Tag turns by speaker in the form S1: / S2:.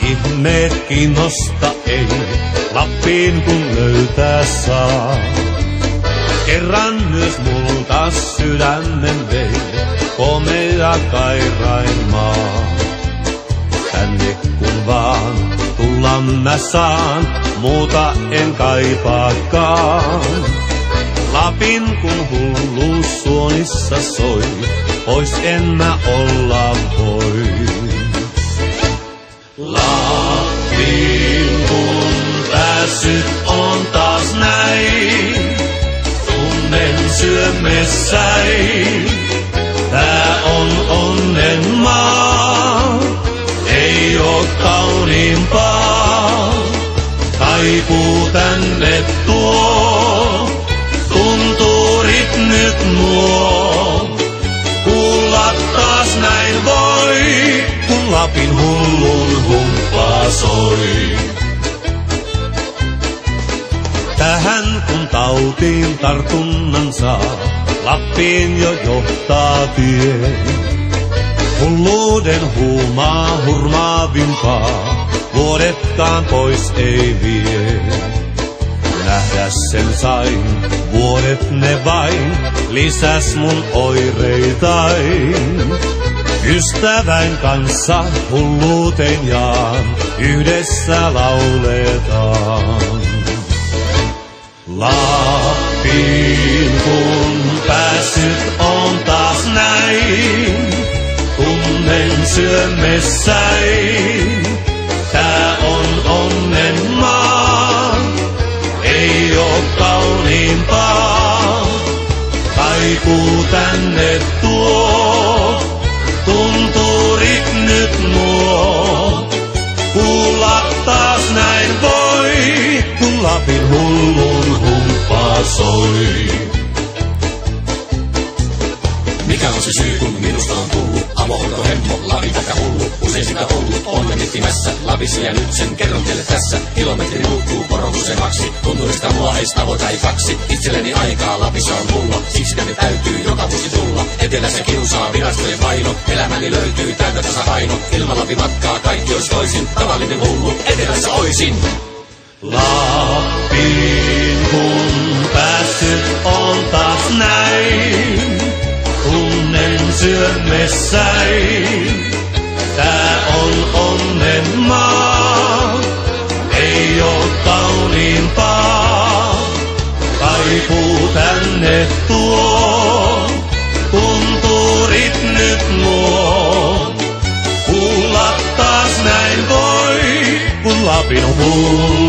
S1: ihmeet kiinnosta ei, Lappiin kun löytää saa. Kerran myös multa sydämen vei, komea Kairain maa. Tänne kun vaan tulla mä saan, muuta en kaipaakaan. Lapin kun hulluus suonissa soi, pois en mä olla voi. Lappiin kun päässyt on taas näin, tunnen syömessäin. Tää on onnen maa, ei oo kauniimpaa. Kaipuu tänne tuo, tunturit nyt nuo. Kuulla taas näin voi, kun Lapin hullun humppaa soi. Tähän kun tautiin tartunnan saa, Lappiin jo johtaa tie. Hulluuden huumaa hurmaavimpaa, vuodetkaan pois ei vie. Nähdä sen sain, vuodet ne vain, lisäs mun oireitain. Ystävän kanssa hulluuteen jaan, yhdessä lauletaan. Lappiin kun päässyt on taas näin, tunnen syömessäin. Tää on onnen maa, ei oo kauniimpaa. Kaipuu tänne tuo, tunturit nyt nuo. Kuulla taas näin voi, kun Lapin hullun humppaa soi.
S2: Mikä on se syy, kun minusta on tullut avohoito hemmo, Lapinpäkä hullu, usein sitä ollut on jo miettimässä. Lapissa ja nyt sen kerron teille tässä, kilometri muuttuu porokusemaksi. Tunturista mua ees tavoita ei kaksi, itselleni aikaa Lapissa on mulla. Siksi tänne täytyy joka vuosi tulla, etelässä kiusaa virastojen vaino. Elämäni löytyy täyttä tasapaino, ilman Lapin matkaa kaikki ois toisin. Tavallinen hullu, etelässä oisin.
S1: Lappiin kun päässyt on taas näin, tunnen syömessäin. Tää on onnen maa, ei oo kauniimpaa. Kaipuu tänne tuo, tunturit nyt nuo. Kuulla taas näin voi, kun Lapin hullu